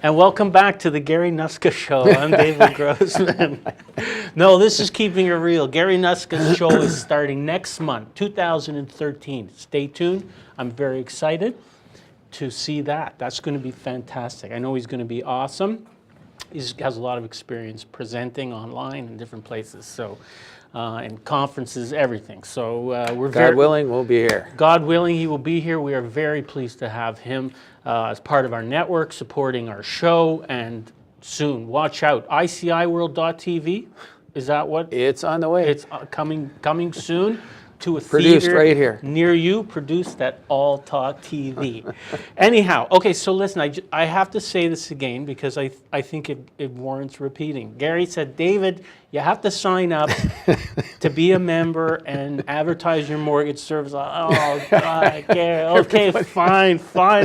And welcome back to the Gary Nusca Show. I'm David Grossman. No, this is Keeping It Real. Gary Nusca's show is starting next month, 2013. Stay tuned. I'm very excited to see that. That's going to be fantastic. I know he's going to be awesome. He has a lot of experience presenting online in different places, so and conferences, everything. So we're God willing, we'll be here. God willing, he will be here. We are very pleased to have him as part of our network, supporting our show. And soon, watch out, ICIWorld.tv. Is that what? It's on the way. It's coming soon to a Produced theater right here near you. Produced at All Talk TV. Anyhow, okay. So listen, I have to say this again because I think it warrants repeating. Gary said, David, you have to sign up to be a member and advertise your mortgage service. Oh God, Gary. Okay, fine,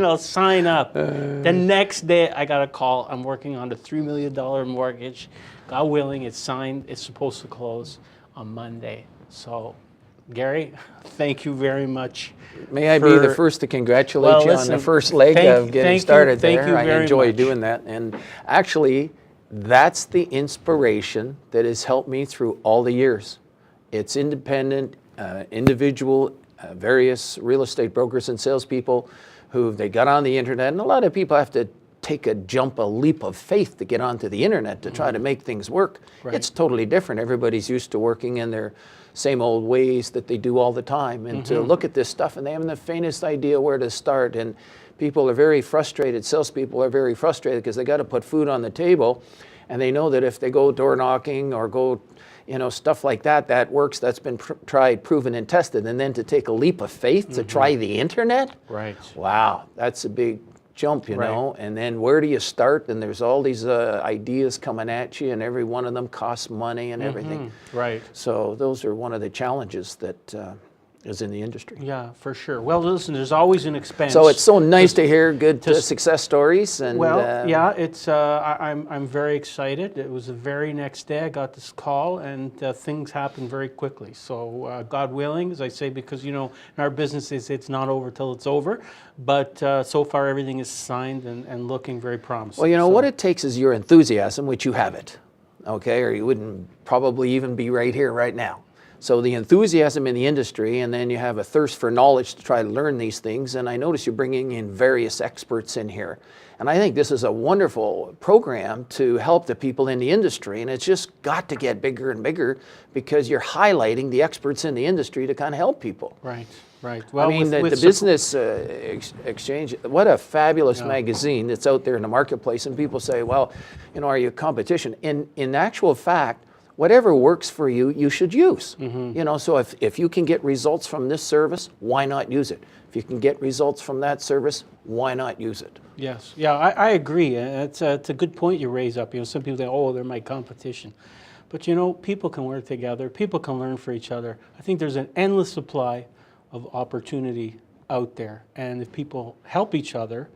I'll sign up. The next day, I got a call. I'm working on a $3 million mortgage. God willing, it's signed. It's supposed to close on Monday. So, Gary, thank you very much. May I be the first to congratulate you on the first leg of getting started there. I enjoy doing that. And actually, that's the inspiration that has helped me through all the years. It's independent, individual, various real estate brokers and salespeople who they got on the internet. And a lot of people have to take a leap of faith to get onto the internet to try to make things work. Right. It's totally different. Everybody's used to working in their same old ways that they do all the time. And to look at this stuff and they haven't the faintest idea where to start. And people are very frustrated. Salespeople are very frustrated because they got to put food on the table. And they know that if they go door knocking or go, stuff like that, that works. That's been tried, proven, and tested. And then to take a leap of faith to try the internet? Right. Wow, that's a big jump, you know, and then where do you start? And there's all these ideas coming at you, and every one of them costs money and everything. Right. So those are one of the challenges that is in the industry. Yeah, for sure. Well, listen, there's always an expense. So it's so nice to hear good success stories. And well, yeah, it's. I'm very excited. It was the very next day I got this call, and things happened very quickly. So God willing, as I say, because in our business it's not over till it's over. But so far everything is signed and looking very promising. Well, what it takes is your enthusiasm, which you have it, okay, or you wouldn't probably even be right here right now. So the enthusiasm in the industry, and then you have a thirst for knowledge to try to learn these things. And I notice you're bringing in various experts in here. And I think this is a wonderful program to help the people in the industry. And it's just got to get bigger and bigger because you're highlighting the experts in the industry to kind of help people. Right, right. Well, I mean, the Business Exchange, what a fabulous magazine that's out there in the marketplace. And people say, well, are you a competition? In actual fact, whatever works for you, you should use. So if you can get results from this service, why not use it? If you can get results from that service, why not use it? Yes, yeah, I agree. It's a good point you raise up. Some people think, oh, they're my competition. But people can work together. People can learn for each other. I think there's an endless supply of opportunity out there. And if people help each other,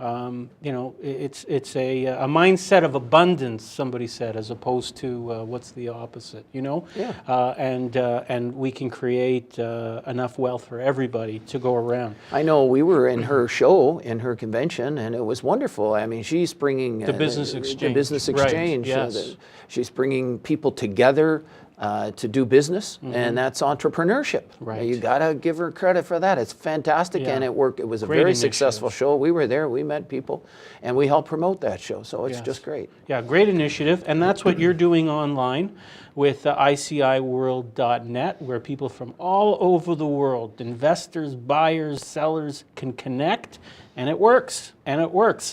it's a mindset of abundance, somebody said, as opposed to what's the opposite, Yeah. And we can create enough wealth for everybody to go around. I know we were in her show, in her convention, and it was wonderful. I mean, she's bringing the business exchange. The business exchange. Right. Yes. She's bringing people together to do business, and that's entrepreneurship. Right. You got to give her credit for that. It's fantastic, and it worked. It was a very successful show. We were there, we met people, and we helped promote that show, so it's just great. Yeah, great initiative, and that's what you're doing online with ICIWorld.net, where people from all over the world, investors, buyers, sellers, can connect, and it works,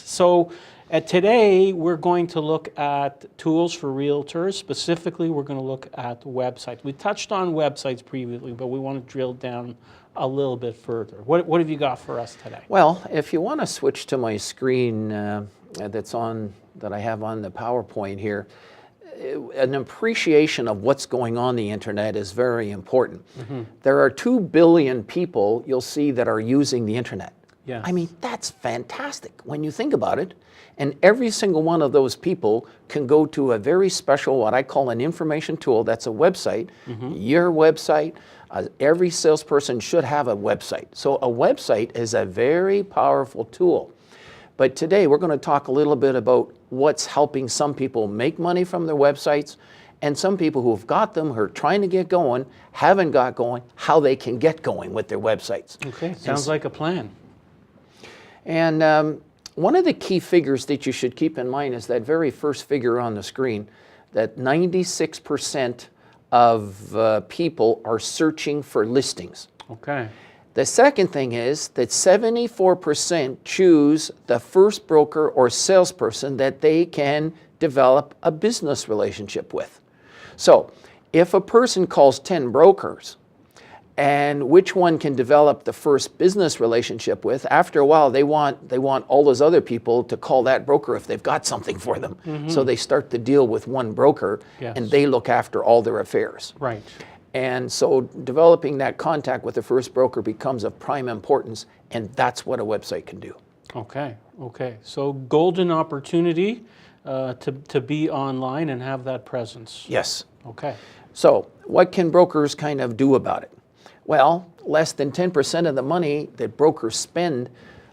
So today, we're going to look at tools for realtors. Specifically, we're going to look at websites. We touched on websites previously, but we want to drill down a little bit further. What have you got for us today? Well, if you want to switch to my screen that I have on the PowerPoint here, an appreciation of what's going on the internet is very important. There are 2 billion people you'll see that are using the internet. Yeah. I mean, that's fantastic when you think about it. And every single one of those people can go to a very special, what I call an information tool. That's a website, your website. Every salesperson should have a website. So a website is a very powerful tool. But today we're going to talk a little bit about what's helping some people make money from their websites, and some people who have got them, who are trying to get going, haven't got going, how they can get going with their websites. Okay, sounds like a plan. And one of the key figures that you should keep in mind is that very first figure on the screen, that 96% of people are searching for listings. Okay. The second thing is that 74% choose the first broker or salesperson that they can develop a business relationship with. So if a person calls 10 brokers, and which one can develop the first business relationship with, after a while they want all those other people to call that broker if they've got something for them. Mm-hmm. So they start to deal with one broker, yes, and they look after all their affairs. Right. And so developing that contact with the first broker becomes of prime importance, and that's what a website can do. Okay, okay. So golden opportunity to be online and have that presence. Yes. Okay. So what can brokers kind of do about it? Well, less than 10% of the money that brokers spend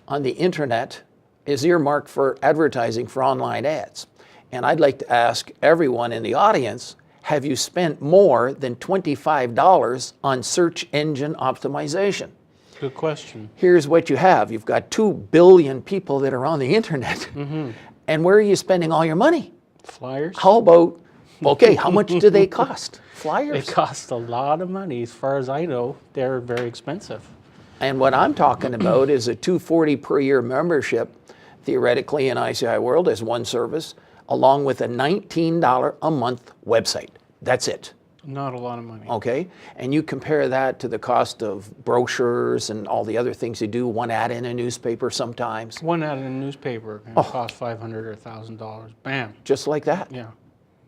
on the internet is earmarked for advertising for online ads. And I'd like to ask everyone in the audience, have you spent more than $25 on search engine optimization? Good question. Here's what you have. You've got 2 billion people that are on the internet. Mm-hmm. And where are you spending all your money? Flyers. How about, okay, how much do they cost? Flyers? They cost a lot of money. As far as I know, they're very expensive. And what I'm talking about is a $240 per year membership, theoretically in ICI World as one service, along with a $19 a month website. That's it. Not a lot of money. Okay, and you compare that to the cost of brochures and all the other things you do, one ad in a newspaper sometimes. One ad in a newspaper can cost $500 or $1,000. Bam. Just like that. Yeah.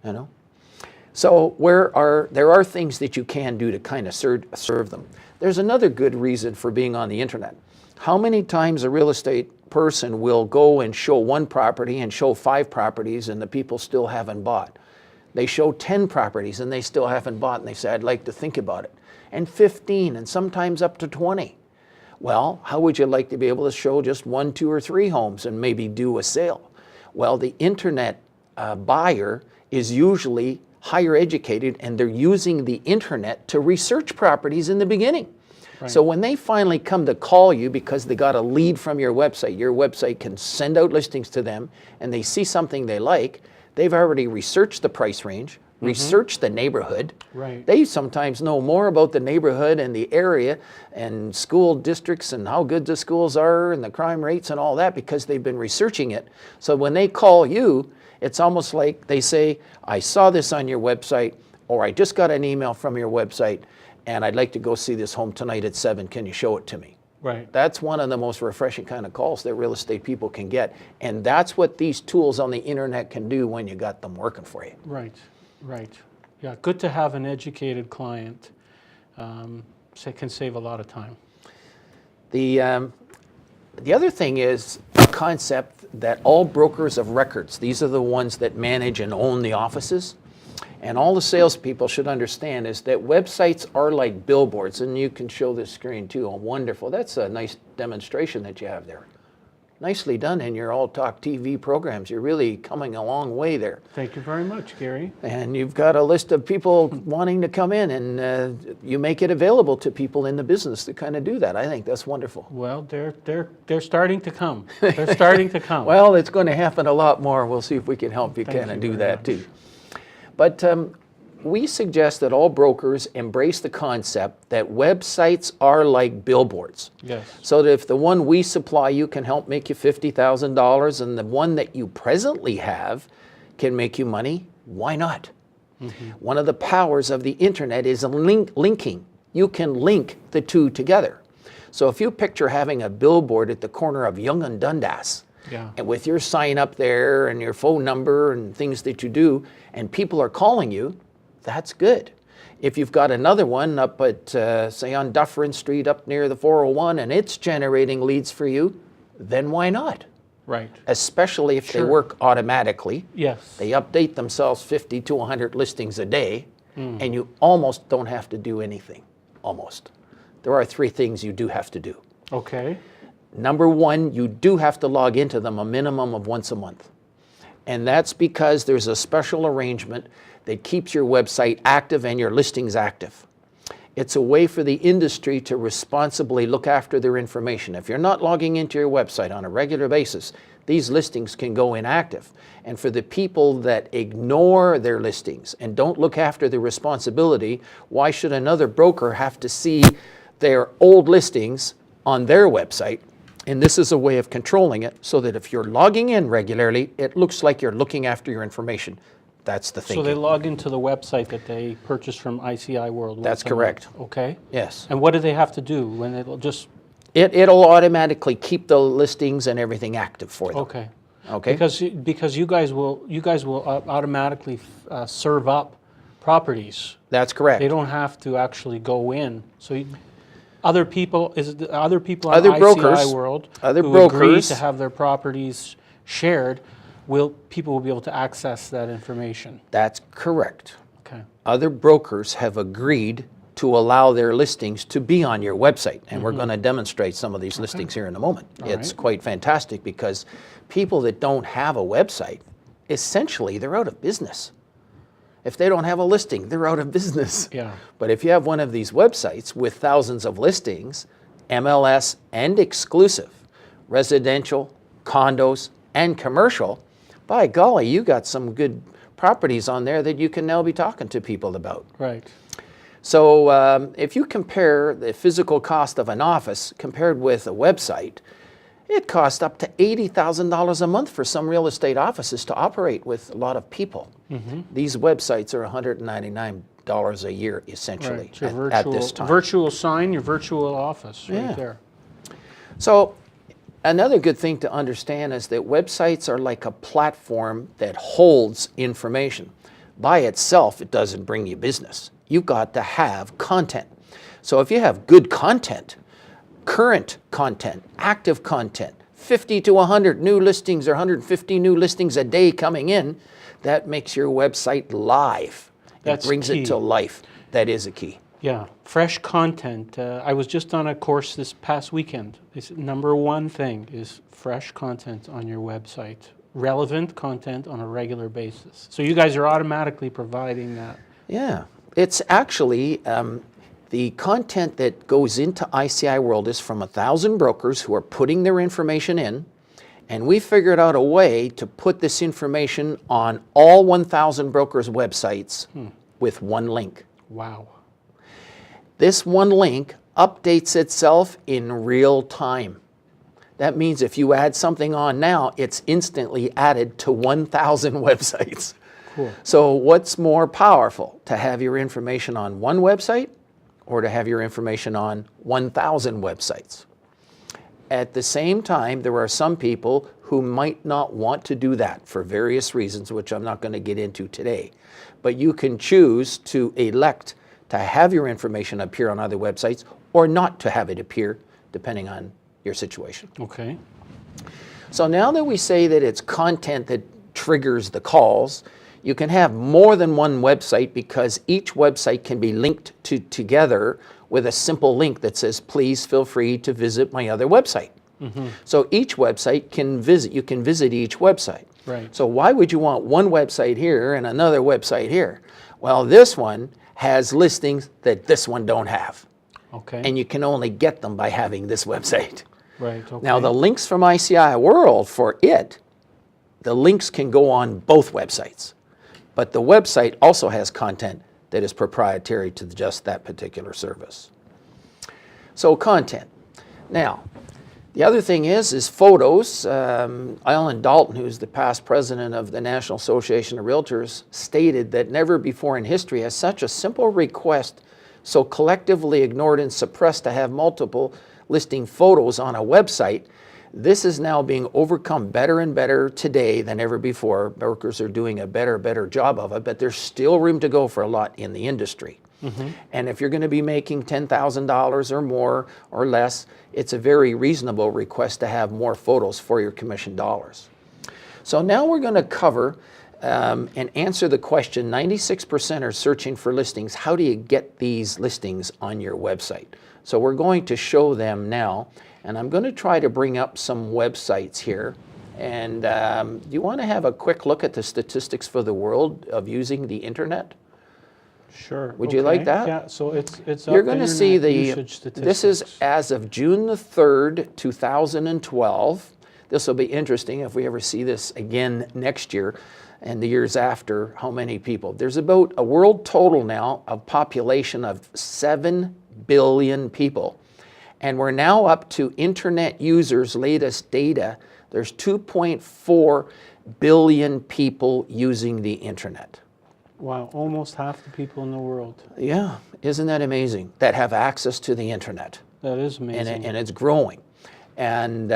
You know? So there are things that you can do to kind of serve them. There's another good reason for being on the internet. How many times a real estate person will go and show one property and show 5 properties and the people still haven't bought? They show 10 properties and they still haven't bought, and they say, I'd like to think about it. And 15, and sometimes up to 20. Well, how would you like to be able to show just 1, 2, or 3 homes and maybe do a sale? Well, the internet buyer is usually higher educated, and they're using the internet to research properties in the beginning. Right. So when they finally come to call you because they got a lead from your website can send out listings to them, and they see something they like, they've already researched the price range, mm-hmm, researched the neighborhood. Right. They sometimes know more about the neighborhood and the area and school districts and how good the schools are and the crime rates and all that because they've been researching it. So when they call you, it's almost like they say, I saw this on your website, or I just got an email from your website, and I'd like to go see this home tonight at 7. Can you show it to me? Right. That's one of the most refreshing kind of calls that real estate people can get. And that's what these tools on the internet can do when you got them working for you. Right, right. Yeah, good to have an educated client. So it can save a lot of time. The other thing is the concept that all brokers of records, these are the ones that manage and own the offices, and all the salespeople should understand is that websites are like billboards, and you can show this screen too. Oh, wonderful. That's a nice demonstration that you have there. Nicely done in your All Talk TV programs. You're really coming a long way there. Thank you very much, Gary. And you've got a list of people wanting to come in, and you make it available to people in the business to kind of do that. I think that's wonderful. Well, they're starting to come. They're starting to come. Well, it's going to happen a lot more. We'll see if we can help you kind of do that too. But we suggest that all brokers embrace the concept that websites are like billboards. Yes. So that if the one we supply you can help make you $50,000 and the one that you presently have can make you money, why not? Mm-hmm. One of the powers of the internet is linking. You can link the two together. So if you picture having a billboard at the corner of Yonge and Dundas, yeah, and with your sign up there and your phone number and things that you do, and people are calling you, that's good. If you've got another one up at, say, on Dufferin Street up near the 401 and it's generating leads for you, then why not? Right. Especially if they work automatically. Yes. They update themselves 50 to 100 listings a day, and you almost don't have to do anything. Almost. There are 3 things you do have to do. Okay. Number one, you do have to log into them a minimum of once a month. And that's because there's a special arrangement that keeps your website active and your listings active. It's a way for the industry to responsibly look after their information. If you're not logging into your website on a regular basis, these listings can go inactive. And for the people that ignore their listings and don't look after their responsibility, why should another broker have to see their old listings on their website? And this is a way of controlling it so that if you're logging in regularly, it looks like you're looking after your information. That's the thinking. So they log into the website that they purchased from ICI World. That's correct. Okay. Yes. And what do they have to do when it'll just... It'll automatically keep the listings and everything active for them. Okay. Okay. Because you guys will automatically serve up properties. That's correct. They don't have to actually go in. So other people on brokers, ICI World other who brokers agree to have their properties shared, people will be able to access that information. That's correct. Okay. Other brokers have agreed to allow their listings to be on your website. And we're going to demonstrate some of these listings here in a moment. It's quite fantastic because people that don't have a website, essentially they're out of business. If they don't have a listing, they're out of business. Yeah. But if you have one of these websites with thousands of listings, MLS and exclusive, residential, condos, and commercial, by golly, you got some good properties on there that you can now be talking to people about. Right. So if you compare the physical cost of an office compared with a website, it costs up to $80,000 a month for some real estate offices to operate with a lot of people. These websites are $199 a year, essentially, right. at this time. Virtual sign, your virtual office right there. So another good thing to understand is that websites are like a platform that holds information. By itself, it doesn't bring you business. You've got to have content. So if you have good content, current content, active content, 50 to 100 new listings or 150 new listings a day coming in, that makes your website live. It brings it to life. That is a key. Yeah, fresh content. I was just on a course this past weekend. Number one thing is fresh content on your website. Relevant content on a regular basis. So you guys are automatically providing that. Yeah, it's actually the content that goes into ICI World is from 1,000 brokers who are putting their information in, and we figured out a way to put this information on all 1,000 brokers' websites with one link. Wow. This one link updates itself in real time. That means if you add something on now, it's instantly added to 1,000 websites. Cool. So what's more powerful, to have your information on one website or to have your information on 1,000 websites? At the same time, there are some people who might not want to do that for various reasons, which I'm not going to get into today. But you can choose to elect to have your information appear on other websites or not to have it appear, depending on your situation. Okay. So now that we say that it's content that triggers the calls, you can have more than one website because each website can be linked together with a simple link that says, please feel free to visit my other website. So each website you can visit each website. Right. So why would you want one website here and another website here? Well, this one has listings that this one don't have. Okay. And you can only get them by having this website. Right, okay. Now the links from ICI World the links can go on both websites. But the website also has content that is proprietary to just that particular service. So content. Now, the other thing is photos. Alan Dalton, who's the past president of the National Association of Realtors, stated that never before in history has such a simple request so collectively ignored and suppressed to have multiple listing photos on a website. This is now being overcome better and better today than ever before. Brokers are doing a better job of it, but there's still room to go for a lot in the industry. And if you're going to be making $10,000 or more or less, it's a very reasonable request to have more photos for your commission dollars. So now we're going to cover and answer the question, 96% are searching for listings. How do you get these listings on your website? So we're going to show them now, And I'm going to try to bring up some websites here. And do you want to have a quick look at the statistics for the world of using the internet? Sure. Would you like that? Yeah, so it's You're going to see usage this is statistics. as of June the 3rd, 2012. This will be interesting if we ever see this again next year and the years after, how many people. There's about a world total now of population of 7 billion people. And we're now up to internet users' latest data. There's 2.4 billion people using the internet. Wow, almost half the people in the world. Yeah, isn't that amazing? That have access to the internet. That is amazing. And it's growing. And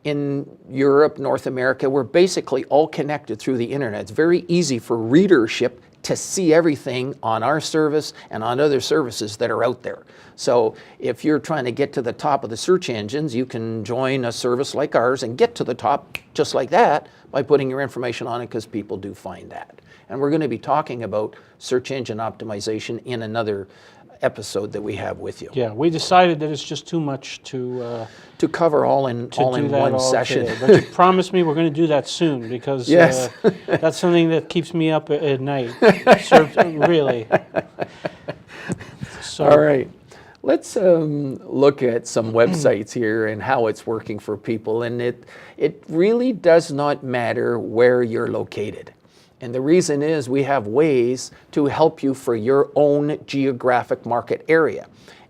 in Europe, North America, we're basically all connected through the internet. It's very easy for readership to see everything on our service and on other services that are out there. So if you're trying to get to the top of the search engines, you can join a service like ours and get to the top just like that by putting your information on it, because people do find that. And we're going to be talking about search engine optimization in another episode that we have with you. Yeah, we decided that it's just too much to cover all in one session. Today. But you promised me we're going to do that soon, because yes. That's something that keeps me up at night. Really. So, all right. Let's look at some websites here and how it's working for people. And it really does not matter where you're located. And the reason is we have ways to help you for your own geographic market area.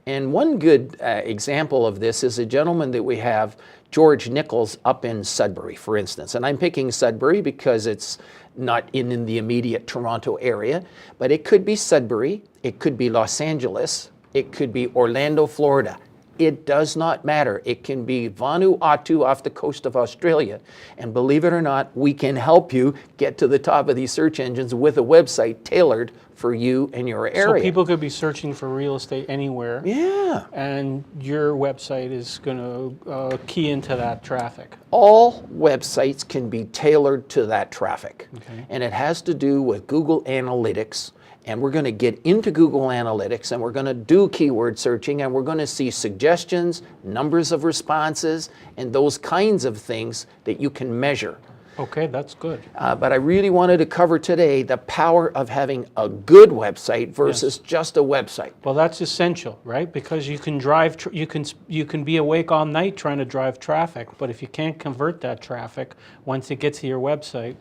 And one good example of this is a gentleman that we have, George Nichols, up in Sudbury, for instance. And I'm picking Sudbury because it's not in the immediate Toronto area, but it could be Sudbury, it could be Los Angeles, it could be Orlando, Florida. It does not matter. It can be Vanuatu off the coast of Australia. And believe it or not, we can help you get to the top of these search engines with a website tailored for you and your area. So people could be searching for real estate anywhere. Yeah. And your website is going to key into that traffic. All websites can be tailored to that traffic. Okay. And it has to do with Google Analytics. And we're going to get into Google Analytics, and we're going to do keyword searching, and we're going to see suggestions, numbers of responses, and those kinds of things that you can measure. Okay, that's good. But I really wanted to cover today the power of having a good website versus just a website. Well, that's essential, right? Because you can drive, you can be awake all night trying to drive traffic, but if you can't convert that traffic once it gets to your website,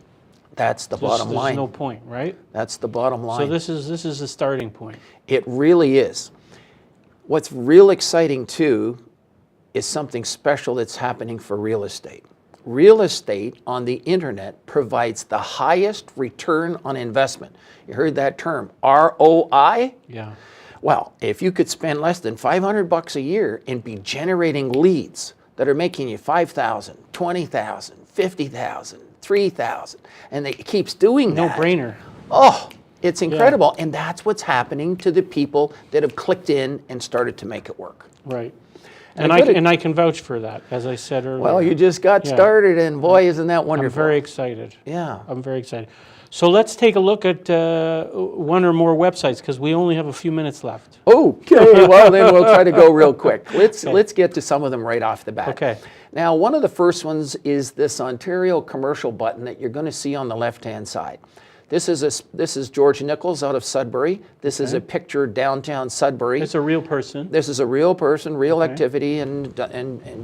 that's the bottom line. There's no point, right? That's the bottom line. So this is the starting point. It really is. What's real exciting too is something special that's happening for real estate. Real estate on the internet provides the highest return on investment. You heard that term, ROI? Yeah. Well, if you could spend less than $500 a year and be generating leads that are making you $5,000, $20,000, $50,000, $3,000, and it keeps doing that. No brainer. Oh, it's incredible. Yeah. And that's what's happening to the people that have clicked in and started to make it work. Right. And I can vouch for that, as I said earlier. Well, you just got started, and boy, isn't that wonderful. I'm very excited. Yeah. I'm very excited. So let's take a look at one or more websites, because we only have a few minutes left. Okay, well then we'll try to go real quick. Let's get to some of them right off the bat. Okay. Now, one of the first ones is this Ontario commercial button that you're going to see on the left-hand side. This is George Nichols out of Sudbury. This is a picture downtown Sudbury. It's a real person. This is a real person, real activity, and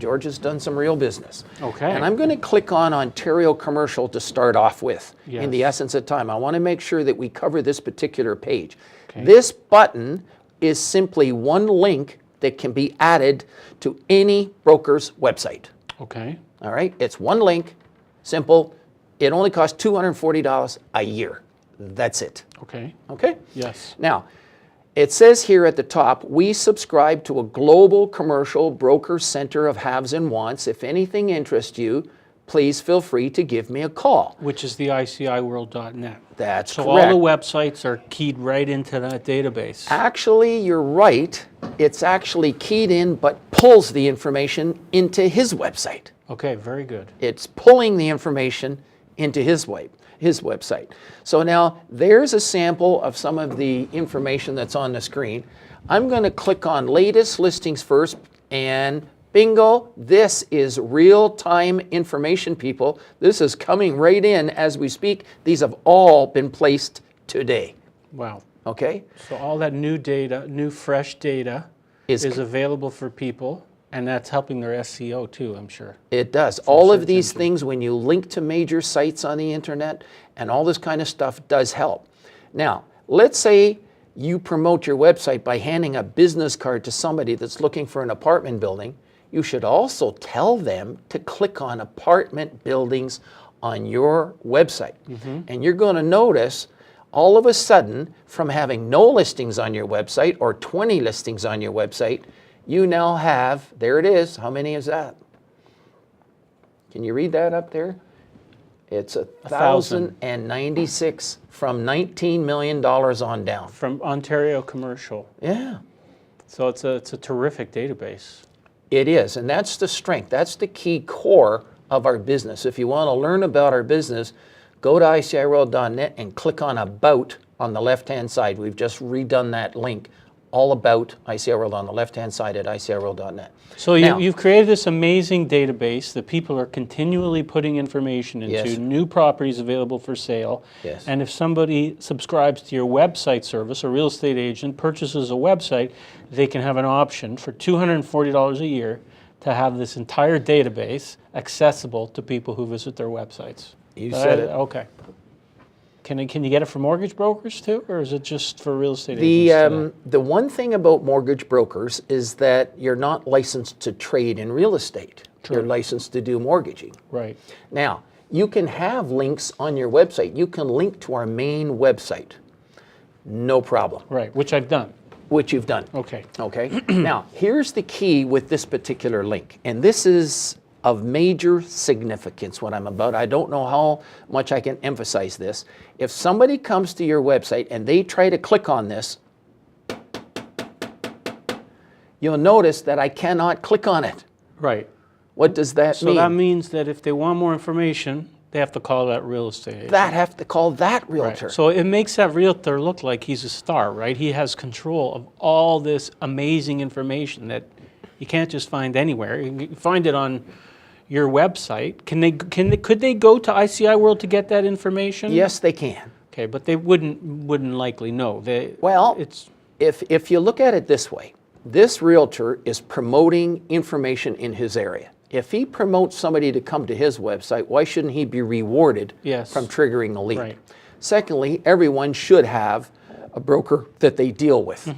George has done some real business. Okay. And I'm going to click on Ontario Commercial to start off with. Yes. In the essence of time, I want to make sure that we cover this particular page. Okay. This button is simply one link that can be added to any broker's website. Okay. All right, it's one link, simple. It only costs $240 a year. That's it. Okay. Okay? Yes. Now, it says here at the top, we subscribe to a global commercial broker center of haves and wants. If anything interests you, please feel free to give me a call. Which is the ICIworld.net. That's so correct. all the websites are keyed right into that database. Actually, you're right. It's actually keyed in, but pulls the information into his website. Okay, very good. It's pulling the information into his website. So now there's a sample of some of the information that's on the screen. I'm going to click on latest listings first, and Bingo, this is real-time information, people. This is coming right in as we speak. These have all been placed today. Wow. Okay? So all that new data, new fresh data is available for people, and that's helping their SEO too, I'm sure. It does. All of these things, when you link to major sites on the internet and all this kind of stuff, does help. Now, let's say you promote your website by handing a business card to somebody that's looking for an apartment building. You should also tell them to click on apartment buildings on your website. And you're going to notice all of a sudden, from having no listings on your website or 20 listings on your website, you now have, there it is, how many is that? Can you read that up there? It's 1,096 from $19 million on down. From Ontario Commercial. Yeah. So it's a terrific database. It is, and that's the strength. That's the key core of our business. If you want to learn about our business, go to iciworld.net and click on About on the left-hand side. We've just redone that link, all about ICI World on the left-hand side at iciworld.net. So you've created this amazing database that people are continually putting information into, new properties available for sale. Yes. And if somebody subscribes to your website service, a real estate agent purchases a website, they can have an option for $240 a year to have this entire database accessible to people who visit their websites. You said it. Okay. Can you get it for mortgage brokers too, or is it just for real estate agents? The one thing about mortgage brokers is that you're not licensed to trade in real estate. You're licensed to do mortgaging. Right. Now, you can have links on your website. You can link to our main website. No problem. Right, which I've done. Which you've done. Okay. Okay. Now, here's the key with this particular link, and this is of major significance what I'm about. I don't know how much I can emphasize this. If somebody comes to your website and they try to click on this, you'll notice that I cannot click on it. Right. What does that mean? So that means that if they want more information, they have to call that real estate agent. Have to call that realtor. Right. So it makes that realtor look like he's a star, right? He has control of all this amazing information that you can't just find anywhere. You can find it on your website. Could they go to ICI World to get that information? Yes, they can. Okay, but they wouldn't likely know. If you look at it this way, this realtor is promoting information in his area. If he promotes somebody to come to his website, why shouldn't he be rewarded from triggering a lead? Right. Secondly, everyone should have a broker that they deal with.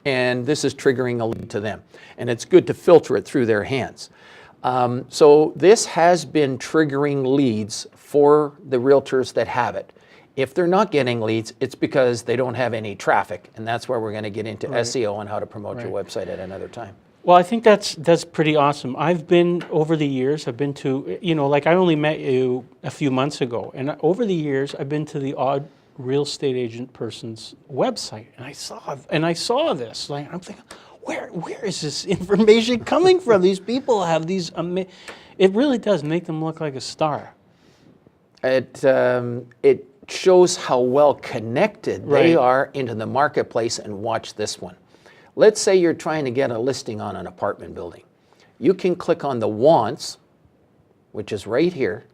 And this is triggering a lead to them. And it's good to filter it through their hands. So this has been triggering leads for the realtors that have it. If they're not getting leads, it's because they don't have any traffic. And that's where we're going to get into SEO and how to promote your website at another time. Well, I think that's pretty awesome. I've been, over the years, I've been to, like I only met you a few months ago. And over the years, I've been to the odd real estate agent person's website. And I saw this. Like, I'm thinking, where is this information coming from? These people have these, it really does make them look like a star. It shows how well connected they are into the marketplace. And watch this one. Let's say you're trying to get a listing on an apartment building. You can click on the wants, which is right here.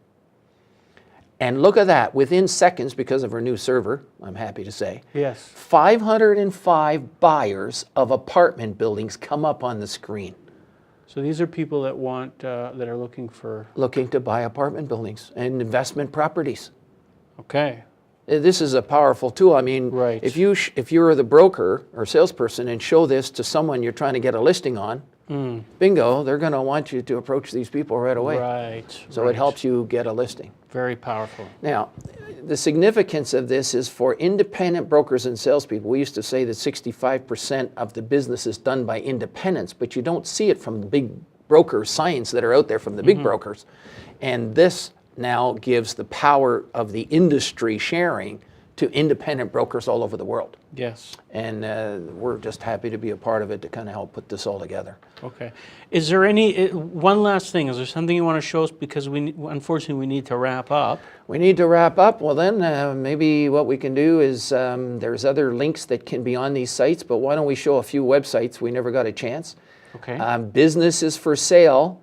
And look at that, within seconds, because of our new server, I'm happy to say, 505 buyers of apartment buildings come up on the screen. So these are people that that are looking to buy apartment buildings and investment properties. Okay. This is a powerful tool. I mean, if you're the broker or salesperson and show this to someone you're trying to get a listing on, bingo, they're going to want you to approach these people right away. Right. So it helps you get a listing. Very powerful. Now, the significance of this is for independent brokers and salespeople. We used to say that 65% of the business is done by independents, but you don't see it from the big broker signs that are out there from the big brokers. And this now gives the power of the industry sharing to independent brokers all over the world. Yes. And we're just happy to be a part of it to kind of help put this all together. Okay. Is there one last thing, is there something you want to show us? Because unfortunately we need to wrap up. We need to wrap up. Well then, maybe what we can do is, there's other links that can be on these sites, but why don't we show a few websites? We never got a chance. Okay. Businesses for sale.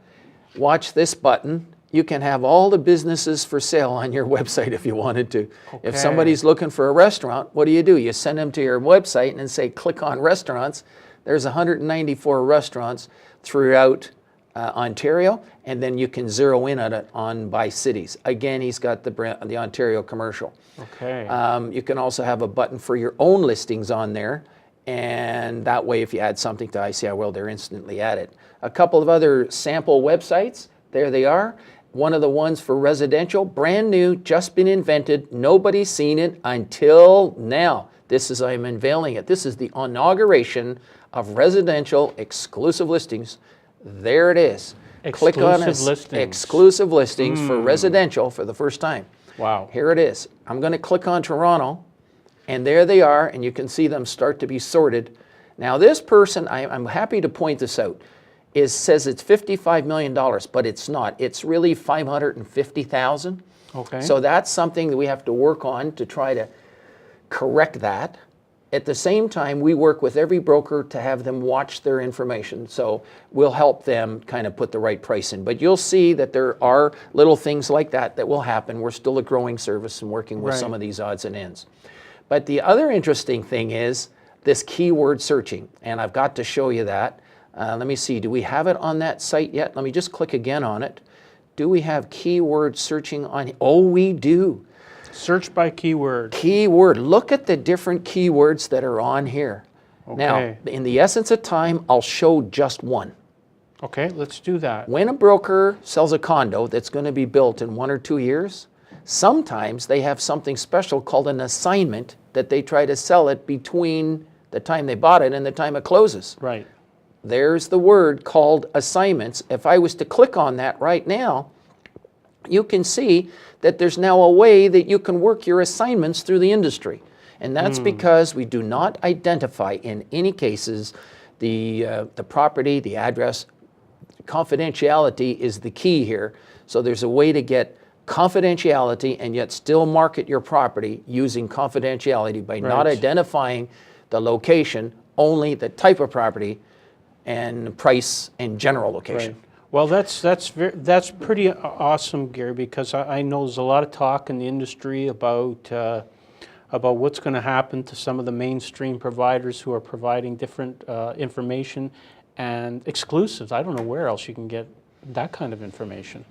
Watch this button. You can have all the businesses for sale on your website if you wanted to. Okay. If somebody's looking for a restaurant, what do? You send them to your website and then say, click on restaurants. There's 194 restaurants throughout Ontario, and then you can zero in on by cities. Again, he's got the Ontario commercial. Okay. You can also have a button for your own listings on there, and that way if you add something to ICI World, they're instantly added. A couple of other sample websites, there they are. One of the ones for residential, brand new, just been invented, nobody's seen it until now. I'm unveiling it. This is the inauguration of residential exclusive listings. There it is. Click on it. Exclusive listings for residential for the first time. Wow. Here it is. I'm going to click on Toronto, and there they are, and you can see them start to be sorted. Now this person, I'm happy to point this out, says it's $55 million, but it's not. It's really $550,000. Okay. So that's something that we have to work on to try to correct that. At the same time, we work with every broker to have them watch their information. So we'll help them kind of put the right price in. But you'll see that there are little things like that will happen. We're still a growing service and working with some of these odds and ends. But the other interesting thing is this keyword searching. And I've got to show you that. Let me see, do we have it on that site yet? Let me just click again on it. Do we have keyword searching on? Oh, we do. Search by keyword. Keyword. Look at the different keywords that are on here. Okay. Now, in the essence of time, I'll show just one. Okay, let's do that. When a broker sells a condo that's going to be built in 1 or 2 years, sometimes they have something special called an assignment that they try to sell it between the time they bought it and the time it closes. Right. There's the word called assignments. If I was to click on that right now, you can see that there's now a way that you can work your assignments through the industry. And that's because we do not identify in any cases the property, the address. Confidentiality is the key here. So there's a way to get confidentiality and yet still market your property using confidentiality by not identifying the location, only the type of property and price and general location. Right. Well, that's pretty awesome, Gary, because I know there's a lot of talk in the industry about what's going to happen to some of the mainstream providers who are providing different information and exclusives. I don't know where else you can get that kind of information.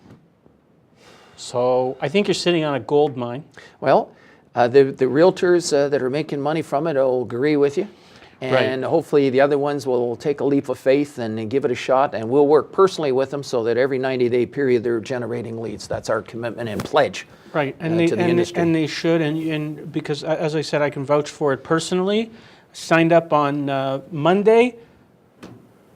So I think you're sitting on a gold mine. Well, the realtors that are making money from it will agree with you. And hopefully the other ones will take a leap of faith and give it a shot, and we'll work personally with them so that every 90-day period they're generating leads. That's our commitment and pledge to the industry. And they should, and because, as I said, I can vouch for it personally. Signed up on Monday.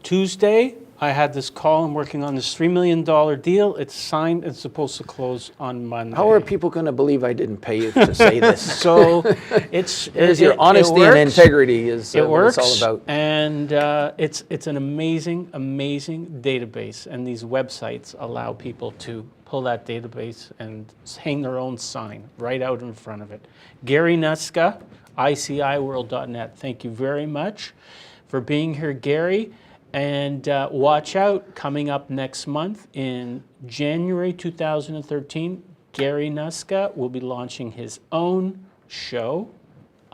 Tuesday, I had this call. I'm working on this $3 million deal. It's signed. It's supposed to close on Monday. How are people going to believe I didn't pay you to say this? So it's your honesty and integrity is what it's all about. And it's an amazing database. And these websites allow people to pull that database and hang their own sign right out in front of it. Gary Nusca, ICIWorld.net. Thank you very much for being here, Gary. And watch out, coming up next month in January 2013, Gary Nusca will be launching his own show.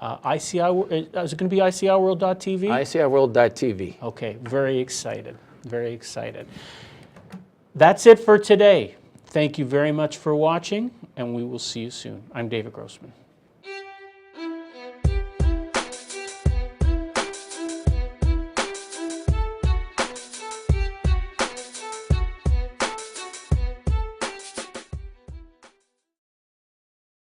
Is it going to be ICIWorld.tv? ICIWorld.tv. Okay, very excited, very excited. That's it for today. Thank you very much for watching, and we will see you soon. I'm David Grossman.